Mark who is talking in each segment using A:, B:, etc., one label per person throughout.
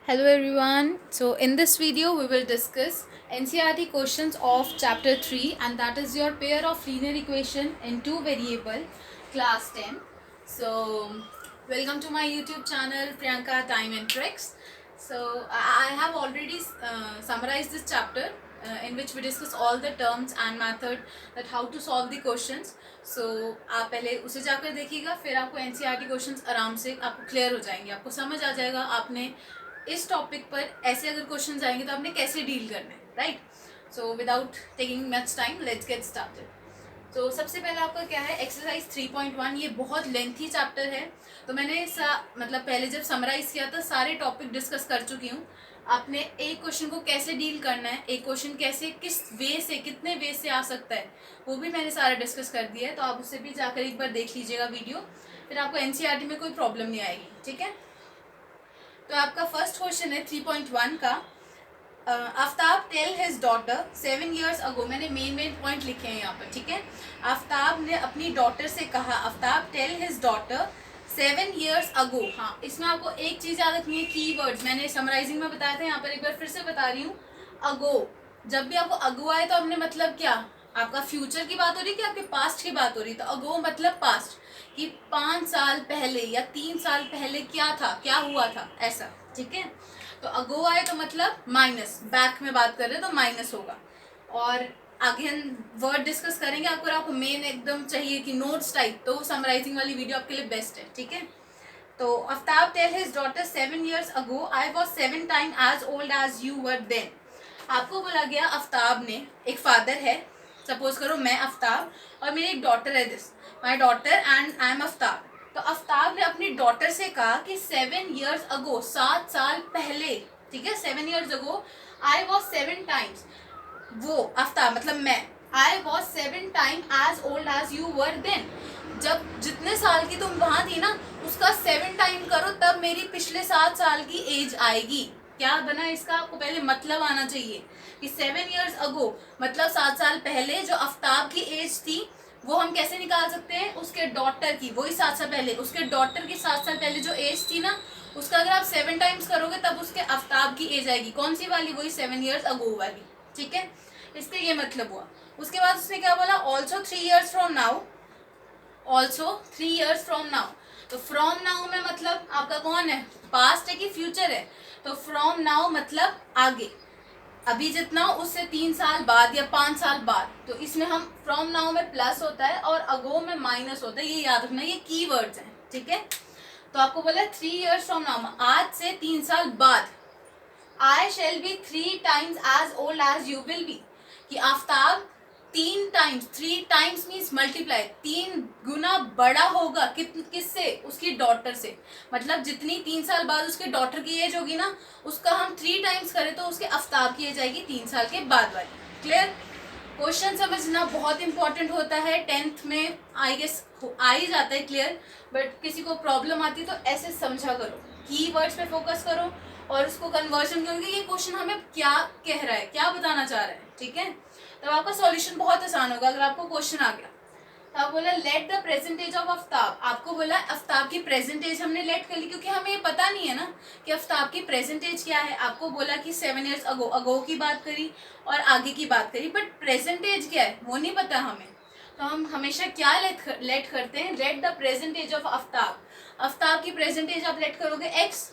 A: Hello everyone. So in this video we will discuss NCERT questions of chapter 3, and that is your pair of linear equation in two variable class 10. So welcome to my YouTube channel Priyanka Time and Tricks. So I have already summarized this chapter in which we discuss all the terms and method that how to solve the questions. So आप पहले उसे जाकर देखिएगा, फिर आपको NCERT questions आराम से आपको क्लियर हो जाएंगे, आपको समझ आ जाएगा आपने इस टॉपिक पर ऐसे अगर क्वेश्चन आएंगे तो आपने कैसे डील करना है, right. So without taking much time let's get started. तो सबसे पहले आपका क्या है, एक्सरसाइज 3.1। ये बहुत लेंथी चैप्टर है, तो मैंने मतलब पहले जब समराइज किया था सारे टॉपिक डिस्कस कर चुकी हूँ। आपने एक क्वेश्चन को कैसे डील करना है, एक क्वेश्चन कैसे किस वे से कितने वे से आ सकता है, वो भी मैंने सारा डिस्कस कर दिया है। तो आप उससे भी जाकर एक बार देख लीजिएगा वीडियो, फिर आपको एनसीईआरटी में कोई प्रॉब्लम नहीं आएगी, ठीक है। तो आपका फर्स्ट क्वेश्चन है 3.1 का। Aftab tell his daughter 7 years ago, मैंने मेन पॉइंट लिखे हैं यहाँ पर, ठीक है। आफ्ताब ने अपनी डॉटर से कहा, Aftab tell his daughter 7 years ago. हाँ, इसमें आपको एक चीज़ याद रखनी है, कीवर्ड्स मैंने समराइजिंग में बताया था, यहाँ पर एक बार फिर से बता रही हूँ। अगो, जब भी आपको अगो आए तो आपने मतलब क्या, आपका फ्यूचर की बात हो रही है कि आपके पास्ट की बात हो रही है। तो अगो मतलब पास्ट, कि 5 साल पहले या 3 साल पहले क्या था, क्या हुआ था, ऐसा, ठीक है। तो अगो आए तो मतलब माइनस, बैक में बात कर रहे हैं तो माइनस होगा। और आगे हम वर्ड डिस्कस करेंगे, आपको मेन एकदम चाहिए कि नोट्स टाइप, तो समराइजिंग वाली वीडियो आपके लिए बेस्ट है, ठीक है। तो Aftab tell his daughter 7 years ago I was 7 times as old as you were then. आपको बोला गया आफ्ताब ने, एक फादर है, सपोज करो मैं आफ्ताब और मेरी एक डॉटर है, this my daughter and I am Aftab. तो आफ्ताब ने अपनी डॉटर से कहा कि 7 years अगो, 7 साल पहले, ठीक है, 7 years ago I was 7 times, वो आफ्ताब मतलब मैं, I was 7 times as old as you were then. जब जितने साल की तुम वहां थी ना, उसका 7 टाइम करो, तब मेरी पिछले 7 साल की एज आएगी। क्या बना इसका, आपको पहले मतलब आना चाहिए कि 7 years अगो मतलब 7 साल पहले जो आफ्ताब की एज थी, वो हम कैसे निकाल सकते हैं, उसके डॉटर की, वही 7 साल पहले, उसके डॉटर की 7 साल पहले जो एज थी ना, उसका अगर आप 7 टाइम्स करोगे तब उसके आफ्ताब की एज आएगी। कौन सी वाली, वही 7 years अगो वाली, ठीक है। इसका ये मतलब हुआ। उसके बाद उसने क्या बोला, also 3 years from now, also 3 years from now. तो फ्रॉम नाउ में मतलब आपका कौन है, पास्ट है कि फ्यूचर है। तो फ्रॉम नाउ मतलब आगे, अभी जितना उससे 3 साल बाद या 5 साल बाद। तो इसमें हम फ्रॉम नाउ में प्लस होता है और अगो में माइनस होता है, ये याद रखना, ये कीवर्ड्स हैं, ठीक है। तो आपको बोला 3 years फ्रॉम नाउ, आज से 3 साल बाद, I shall be 3 times as old as you will be, कि Aftab 3 times, 3 times means multiply, 3 गुना बड़ा होगा, किससे, उसकी डॉटर से। मतलब जितनी 3 साल बाद उसके डॉटर की एज होगी ना, उसका हम 3 टाइम्स करें तो उसके आफ्ताब की एज आएगी 3 साल के बाद वाली। क्लियर। क्वेश्चन समझना बहुत इंपॉर्टेंट होता है, 10th में आई गेस आ ही जाता है क्लियर, बट किसी को प्रॉब्लम आती है तो ऐसे समझा करो, कीवर्ड्स पे फोकस करो और उसको कन्वर्जन करो कि ये क्वेश्चन हमें क्या कह रहा है, क्या बताना चाह रहा है, ठीक है। तब आपका सॉल्यूशन बहुत आसान होगा अगर आपको क्वेश्चन आ गया। तो आप बोला let the percentage of Aftab, आपको बोला आफ्ताब की प्रेजेंटेज हमने लेट कर ली, क्योंकि हमें ये पता नहीं है ना कि आफ्ताब की प्रेजेंटेज क्या है। आपको बोला कि 7 years अगो, अगो की बात करी और आगे की बात करी, बट प्रेजेंटेज क्या है वो नहीं पता हमें। तो हम हमेशा क्या लेट करते हैं, let the percentage of Aftab. Aftab की प्रेजेंटेज आप लेट करोगे एक्स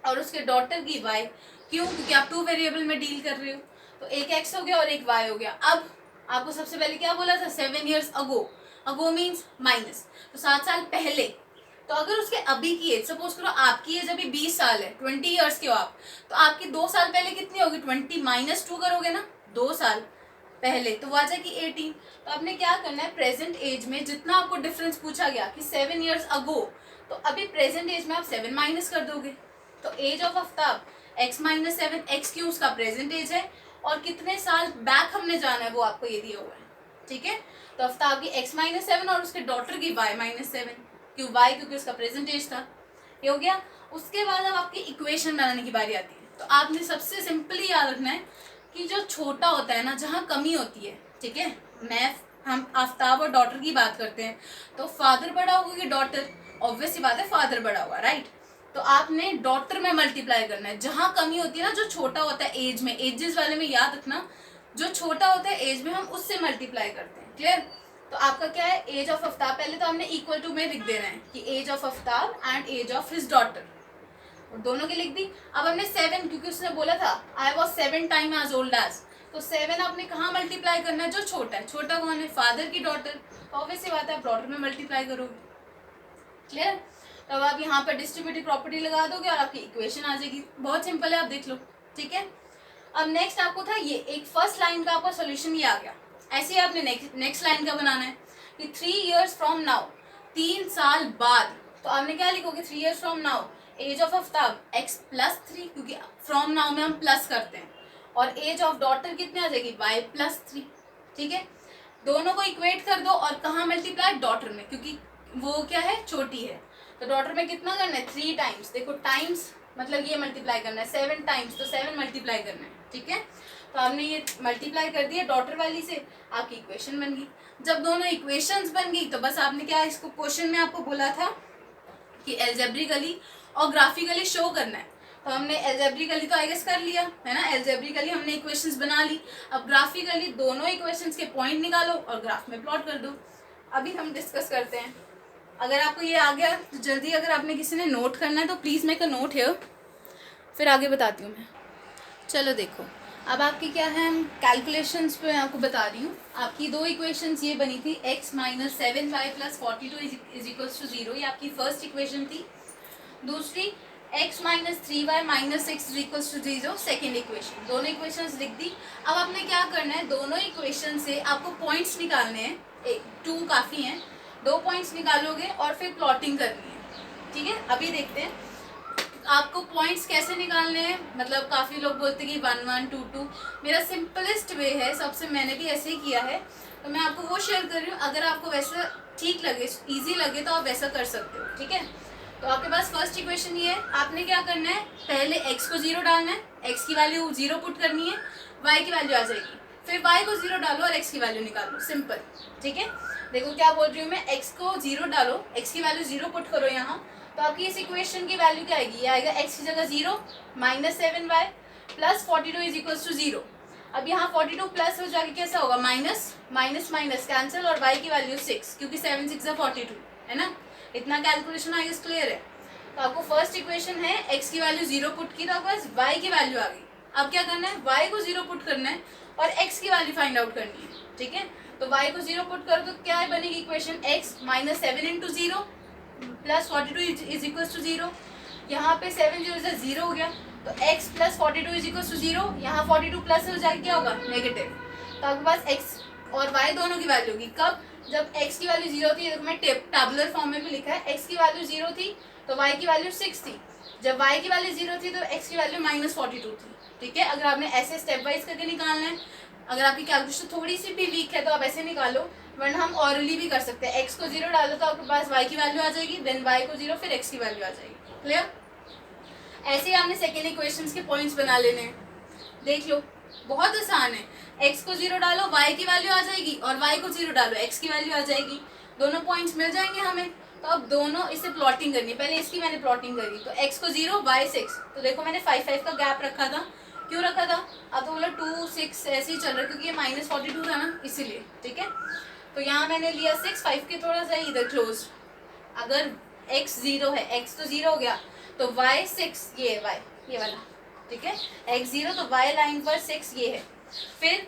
A: और उसके डॉटर की वाई, क्यों, क्योंकि आप 2 वेरिएबल में डील कर रहे हो। तो एक एक्स हो गया और एक वाई हो गया। अब आपको सबसे पहले क्या बोला था, 7 years अगो, अगो मीन्स माइनस, तो 7 साल पहले। तो अगर उसके अभी की एज, सपोज करो आपकी एज अभी 20 साल है, 20 years के हो आप, तो आपकी 2 साल पहले कितनी होगी, 20 माइनस 2 करोगे ना, 2 साल पहले, तो वो आ जाएगी 18। तो आपने क्या करना है, प्रेजेंट एज में जितना आपको डिफरेंस पूछा गया कि 7 years अगो, तो अभी प्रेजेंट एज में आप 7 माइनस कर दोगे। तो age of Aftab x minus 7, x क्यों, उसका प्रेजेंट एज है, और कितने साल बैक हमने जाना है वो आपको ये दिया हुआ है, ठीक है। तो आफ्ताब की x माइनस 7 और उसके डॉटर की y माइनस 7, क्यों y, क्योंकि उसका प्रेजेंट एज था, ये हो गया। उसके बाद अब आपकी इक्वेशन बनाने की बारी आती है। तो आपने सबसे सिंपली याद रखना है कि जो छोटा होता है ना, जहाँ कमी होती है, ठीक है, हम आफ्ताब और डॉटर की बात करते हैं, तो फादर बड़ा होगा कि डॉटर, ऑब्वियस सी बात है फादर बड़ा होगा, राइट। तो आपने डॉटर में मल्टीप्लाई करना है। जहां कमी होती है ना, जो छोटा होता है एज में, एजेस वाले में याद रखना, जो छोटा होता है एज में हम उससे मल्टीप्लाई करते हैं। क्लियर? तो आपका क्या है, एज ऑफ आफ्ताब, पहले तो हमने इक्वल टू में लिख देना है कि age of Aftab and age of his daughter, और दोनों की लिख दी। अब हमने 7, क्योंकि उसने बोला था I was 7 time as old as, तो 7 आपने कहाँ मल्टीप्लाई करना है, जो छोटा है। छोटा कौन है? फादर की डॉटर। तो ऑब्वियस सी बात है, आप डॉटर में मल्टीप्लाई करोगे। क्लियर? तो अब आप यहाँ पर डिस्ट्रीब्यूटिव प्रॉपर्टी लगा दोगे और आपकी इक्वेशन आ जाएगी। बहुत सिंपल है, आप देख लो। ठीक है, अब नेक्स्ट आपको था ये एक फर्स्ट लाइन का आपका सोल्यूशन ये आ गया। ऐसे ही आपने नेक्स्ट लाइन का बनाना है कि 3 years फ्रॉम नाउ, 3 साल बाद। तो आपने क्या लिखोगे, 3 years from now age of Aftab x plus 3, क्योंकि फ्रॉम नाउ में हम प्लस करते हैं, और एज ऑफ डॉटर कितनी आ जाएगी, y प्लस 3। ठीक है, दोनों को इक्वेट कर दो और कहाँ मल्टीप्लाई, डॉटर में, क्योंकि वो क्या है, छोटी है। तो डॉटर में कितना करना है, 3 टाइम्स। देखो टाइम्स मतलब ये मल्टीप्लाई करना है, 7 टाइम्स, तो 7 मल्टीप्लाई करना है। ठीक है, तो आपने ये मल्टीप्लाई कर दिया डॉटर वाली से, आपकी इक्वेशन बन गई। जब दोनों इक्वेशंस बन गई तो बस आपने क्या, इसको क्वेश्चन में आपको बोला था कि एल्जेब्रिकली और ग्राफिकली शो करना है। तो हमने एल्जेब्रिकली तो आई गेस कर लिया है ना, एल्जेब्रिकली हमने इक्वेशंस बना ली। अब ग्राफिकली दोनों इक्वेशंस के पॉइंट निकालो और ग्राफ में प्लॉट कर दो। अभी हम डिस्कस करते हैं। अगर आपको ये आ गया तो जल्दी, अगर आपने किसी ने नोट करना है तो please make a note here, फिर आगे बताती हूँ मैं। चलो देखो, अब आपकी क्या है, हम कैलकुलेशंस पे आपको बता रही हूँ। आपकी 2 इक्वेशंस ये बनी थी, x minus 7y plus 42 is equals to 0, ये आपकी फर्स्ट इक्वेशन थी। दूसरी x minus 3y minus 6 is equals to 0, second equation. दोनों इक्वेशंस लिख दी। अब आपने क्या करना है, दोनों इक्वेशन से आपको पॉइंट्स निकालने हैं। 2 काफ़ी हैं, 2 पॉइंट्स निकालोगे और फिर प्लॉटिंग करनी है। ठीक है, अभी देखते हैं आपको पॉइंट्स कैसे निकालने हैं। मतलब काफ़ी लोग बोलते हैं कि 1 1 2 2, मेरा सिंपलेस्ट वे है, सबसे मैंने भी ऐसे ही किया है, तो मैं आपको वो शेयर कर रही हूँ। अगर आपको वैसा ठीक लगे, इजी लगे, तो आप वैसा कर सकते हो। ठीक है, तो आपके पास फर्स्ट इक्वेशन ये है। आपने क्या करना है, पहले x को 0 डालना है, x की वैल्यू 0 पुट करनी है, y की वैल्यू आ जाएगी। फिर y को 0 डालो और x की वैल्यू निकालो, सिंपल। ठीक है, देखो क्या बोल रही हूँ मैं, x को 0 डालो, x की वैल्यू 0 पुट करो यहाँ, तो आपकी इस इक्वेशन की वैल्यू क्या आएगी, ये आएगा x की जगह 0 minus 7y plus 42 is equals to 0। अब यहाँ 42 प्लस हो जाके कैसा होगा, माइनस माइनस माइनस कैंसिल, और y की वैल्यू 6, क्योंकि 7 6 42 है ना। इतना कैलकुलेशन आई गेस क्लियर है। तो आपको फर्स्ट इक्वेशन है, x की वैल्यू 0 पुट की, तो आपके पास y की वैल्यू आ गई। अब क्या करना है, y को 0 पुट करना है और x की वैल्यू फाइंड आउट करनी है। ठीक है, तो y को 0 पुट करो तो क्या बनेगी equation, x minus 7 into 0 plus 42 is equal to 0। यहाँ पे 7 0 से 0 हो गया, तो x plus 42 is equal to 0। यहाँ 42 प्लस हो जाएगा, क्या होगा, नेगेटिव। तो आपके पास x और y दोनों की वैल्यू होगी। कब, जब x की वैल्यू 0 थी, मैं टैबुलर फॉर्म में भी लिखा है, x की वैल्यू 0 थी तो y की वैल्यू 6 थी। जब y की वैल्यू 0 थी तो x की वैल्यू माइनस 42 थी। ठीक है, अगर आपने ऐसे स्टेप वाइज करके निकालना है, अगर आपकी कैलकुलेशन थोड़ी सी भी वीक है तो आप ऐसे निकालो, वरना हम ऑरली भी कर सकते हैं। x को 0 डालो तो आपके पास y की वैल्यू आ जाएगी, देन y को 0, फिर x की वैल्यू आ जाएगी। क्लियर? ऐसे ही आपने सेकेंड इक्वेशंस के पॉइंट्स बना लेने हैं। देख लो, बहुत आसान है। x को 0 डालो, y की वैल्यू आ जाएगी, और y को 0 डालो, x की वैल्यू आ जाएगी। दोनों पॉइंट्स मिल जाएंगे हमें। तो अब दोनों इसे प्लॉटिंग करनी है। पहले इसकी मैंने प्लॉटिंग करी, तो x को 0 y 6। तो देखो मैंने 5 5 का गैप रखा था, क्यों रखा था, अब तो बोला 2 6 ऐसे ही चल रहा है, क्योंकि ये माइनस 42 था ना, इसीलिए। ठीक है, तो यहाँ मैंने लिया 6, 5 के थोड़ा सा इधर क्लोज। अगर x 0 है, x तो 0 हो गया, तो y 6, ये y, ये वाला। ठीक है, x 0 तो y लाइन पर 6 ये है, फिर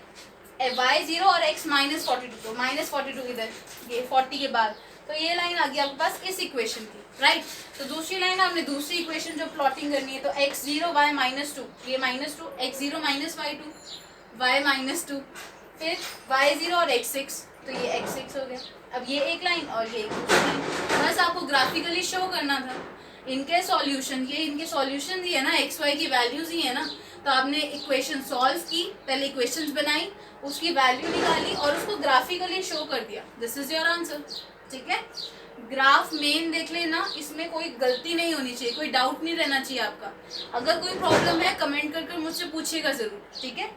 A: y 0 और x माइनस 42, तो माइनस 42 इधर, ये 40 के बाद, तो ये लाइन आ गई आपके पास इस इक्वेशन की। राइट, तो दूसरी लाइन हमने दूसरी इक्वेशन जो प्लॉटिंग करनी है, तो x 0 y माइनस 2, ये minus 2, x 0 minus y 2, y minus 2, फिर y 0 और x 6, तो ये x 6 हो गया। अब ये एक लाइन और ये एक दूसरी लाइन, बस आपको ग्राफिकली शो करना था। इनके सॉल्यूशन, ये इनके सॉल्यूशन ही है ना, एक्स वाई की वैल्यूज ही है ना। तो आपने इक्वेशन सॉल्व की, पहले इक्वेशंस बनाई, उसकी वैल्यू निकाली और उसको ग्राफिकली शो कर दिया। This is your answer. ठीक है, ग्राफ मेन देख लेना, इसमें कोई गलती नहीं होनी चाहिए, कोई डाउट नहीं रहना चाहिए आपका। अगर कोई प्रॉब्लम है कमेंट कर मुझसे पूछिएगा ज़रूर। ठीक है,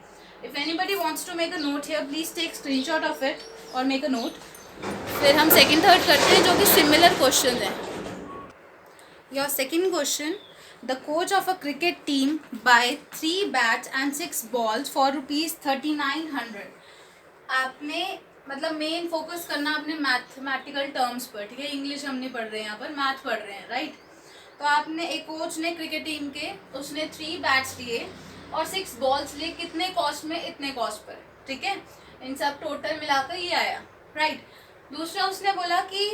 A: if anybody wants to make a note here, please take screenshot of it और मेक अ नोट। फिर हम सेकंड थर्ड करते हैं जो कि सिमिलर क्वेश्चन हैं। Your second question, the coach of a cricket team by 3 bats and 6 balls for ₹3900। आपने मतलब मेन फोकस करना अपने मैथमेटिकल टर्म्स पर, ठीक है। इंग्लिश हम नहीं पढ़ रहे हैं यहाँ पर, मैथ पढ़ रहे हैं, राइट। तो आपने एक कोच ने क्रिकेट टीम के, उसने 3 बैट्स लिए और 6 बॉल्स लिए, कितने कॉस्ट में, इतने कॉस्ट पर, ठीक है। इन सब टोटल मिलाकर ये आया, राइट। दूसरा उसने बोला कि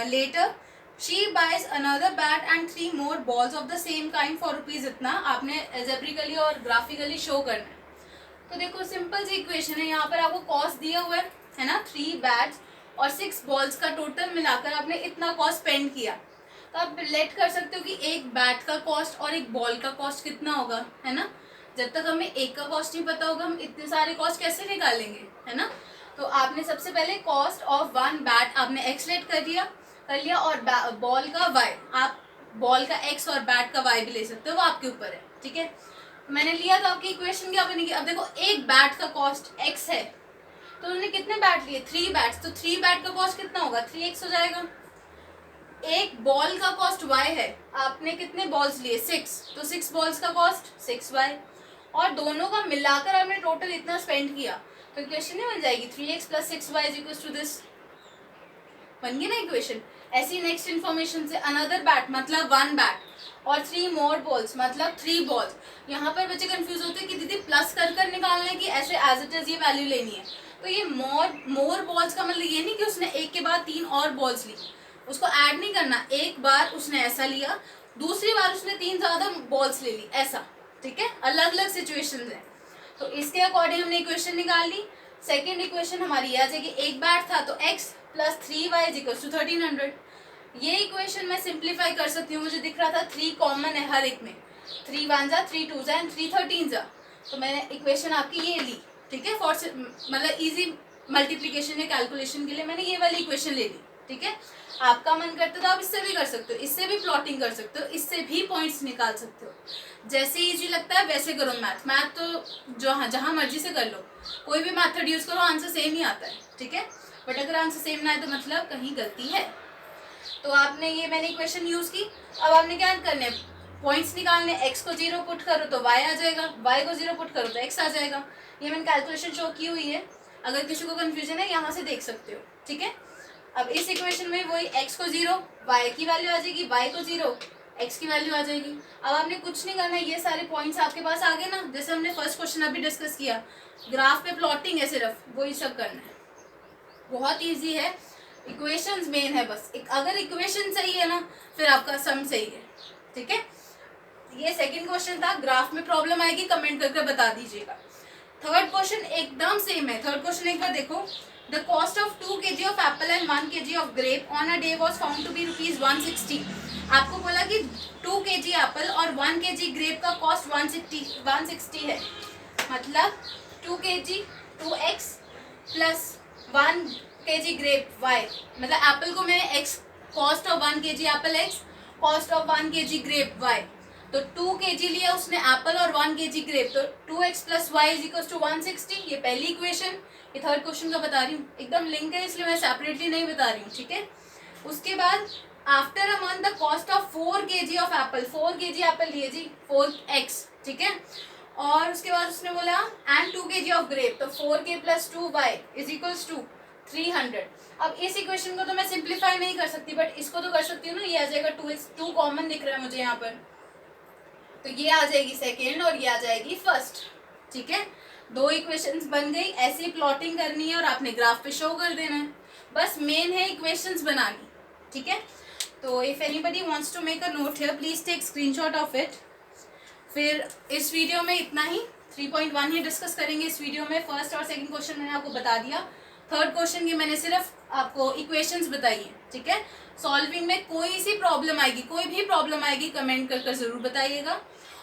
A: later she buys another bat and 3 more balls of the same kind for rupees इतना। आपने एल्जेब्रिकली और ग्राफिकली शो करना है। तो देखो सिंपल सी इक्वेशन है, यहाँ पर आपको कॉस्ट दिया हुआ है ना, 3 बैट्स और 6 बॉल्स का टोटल मिलाकर आपने इतना कॉस्ट स्पेंड किया। तो आप रिलेट कर सकते हो कि एक बैट का कॉस्ट और एक बॉल का कॉस्ट कितना होगा, है ना। जब तक हमें एक का कॉस्ट नहीं पता होगा, हम इतने सारे कॉस्ट कैसे निकालेंगे, है ना। तो आपने सबसे पहले कॉस्ट ऑफ 1 बैट आपने एक्स लेट कर लिया और बॉल का वाई, आप बॉल का एक्स और बैट का वाई भी ले सकते हो, वो आपके ऊपर है, ठीक है। मैंने लिया तो आपकी इक्वेशन क्या बनेगी, अब देखो एक बैट का कॉस्ट एक्स है, तो उन्होंने कितने बैट लिए, 3 बैट्स, तो 3 बैट का कॉस्ट कितना होगा, 3x हो जाएगा। एक बॉल का कॉस्ट y है, आपने कितने बॉल्स लिए, 6, तो 6 बॉल्स का कॉस्ट 6y, और दोनों का मिलाकर आपने टोटल इतना स्पेंड किया, तो इक्वेशन नहीं बन जाएगी 3x + 6y = दिस, बन गई ना इक्वेशन। ऐसी नेक्स्ट इन्फॉर्मेशन से अनदर बैट मतलब 1 बैट और 3 मोर बॉल्स मतलब 3 बॉल्स। यहाँ पर बच्चे कंफ्यूज होते हैं कि दीदी प्लस कर निकालना है कि ऐसे एज इट इज ये वैल्यू लेनी है। तो ये मोर बॉल्स का मतलब ये नहीं कि उसने एक के बाद 3 और बॉल्स ली, उसको ऐड नहीं करना। एक बार उसने ऐसा लिया, दूसरी बार उसने 3 ज़्यादा बॉल्स ले ली, ऐसा, ठीक है। अलग अलग सिचुएशंस है, तो इसके अकॉर्डिंग हमने इक्वेशन निकाल ली। सेकेंड इक्वेशन हमारी आ जाएगी, एक बैट था तो x + 3y = 1300। ये इक्वेशन मैं सिंप्लीफाई कर सकती हूँ, मुझे दिख रहा था 3 कॉमन है हर एक में, 3 1 जा, 3 2 जा एंड 3 13 जा, तो मैंने इक्वेशन आपकी ये ली, ठीक है। फॉर मतलब इजी मल्टीप्लीकेशन या कैलकुलेशन के लिए मैंने ये वाली इक्वेशन ले ली, ठीक है। आपका मन करता तो आप इससे भी कर सकते हो, इससे भी प्लॉटिंग कर सकते हो, इससे भी पॉइंट्स निकाल सकते हो, जैसे इजी लगता है वैसे करो। मैथ तो जो हाँ जहाँ मर्जी से कर लो, कोई भी मेथड यूज करो, आंसर सेम ही आता है, ठीक है। बट अगर आंसर सेम ना आए तो मतलब कहीं गलती है। तो आपने ये मैंने इक्वेशन यूज की, अब आपने क्या करने, पॉइंट्स निकालने, x को 0 पुट करो तो y आ जाएगा, y को 0 पुट करो तो x आ जाएगा। ये मैंने कैलकुलेशन शो की हुई है, अगर किसी को कंफ्यूजन है यहाँ से देख सकते हो, ठीक है। अब इस इक्वेशन में वही x को 0, y की वैल्यू आ जाएगी, y को 0, x की वैल्यू आ जाएगी। अब आपने कुछ नहीं करना, ये सारे पॉइंट्स आपके पास आ गए ना, जैसे हमने फर्स्ट क्वेश्चन अभी डिस्कस किया, ग्राफ पे प्लॉटिंग है सिर्फ, वही सब करना है, बहुत ईजी है। इक्वेशंस मेन है बस, अगर इक्वेशन सही है ना फिर आपका सम सही है, ठीक है। ये सेकंड क्वेश्चन था, ग्राफ में प्रॉब्लम आएगी कमेंट करके बता दीजिएगा। थर्ड क्वेश्चन एकदम सेम है, थर्ड क्वेश्चन एक बार देखो। The cost of 2 kg of apple and 1 kg of grape on a day was found to be ₹160। आपको बोला कि 2 kg एप्पल और 1 kg ग्रेप का कॉस्ट 160 है, मतलब 2 kg 2x plus 1 kg grape y, मतलब एप्पल को मैंने x, cost of 1 kg apple x, cost of 1 kg grape y, तो 2 kg लिया उसने एप्पल और 1 kg ग्रेप, तो 2x + y = 160। ये पहली इक्वेशन, ये थर्ड क्वेश्चन का बता रही हूँ, एकदम लिंक है इसलिए मैं सेपरेटली नहीं बता रही हूँ, ठीक है। उसके बाद after a month the cost of 4 kg of Apple, 4 kg Apple लिए जी, 4x, ठीक है। और उसके बाद उसने बोला एंड 2 kg ऑफ ग्रेप, तो 4k + 2y = 300। अब इस इक्वेशन को तो मैं सिंप्लीफाई नहीं कर सकती, बट इसको तो कर सकती हूँ ना। ये आ जाएगा 2 कॉमन दिख रहा है मुझे यहाँ पर, तो ये आ जाएगी सेकेंड और ये आ जाएगी फर्स्ट, ठीक है। 2 इक्वेशंस बन गई, ऐसी प्लॉटिंग करनी है और आपने ग्राफ पे शो कर देना है, बस मेन है इक्वेशंस बनानी, ठीक है। तो if anybody wants to make a note here please take screenshot of it. फिर इस वीडियो में इतना ही, 3.1 ही डिस्कस करेंगे इस वीडियो में। फर्स्ट और सेकंड क्वेश्चन मैंने आपको बता दिया, थर्ड क्वेश्चन की मैंने सिर्फ आपको इक्वेशंस बताई है, ठीक है। सॉल्विंग में कोई सी प्रॉब्लम आएगी, कोई भी प्रॉब्लम आएगी, कमेंट कर जरूर बताइएगा।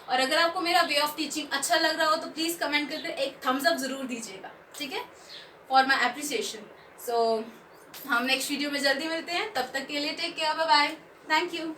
A: और अगर आपको मेरा वे ऑफ टीचिंग अच्छा लग रहा हो तो प्लीज़ कमेंट करके एक थम्स अप ज़रूर दीजिएगा, ठीक है, फॉर माई एप्रिसिएशन। सो हम नेक्स्ट वीडियो में जल्दी मिलते हैं, तब तक के लिए take care, bye bye, thank you.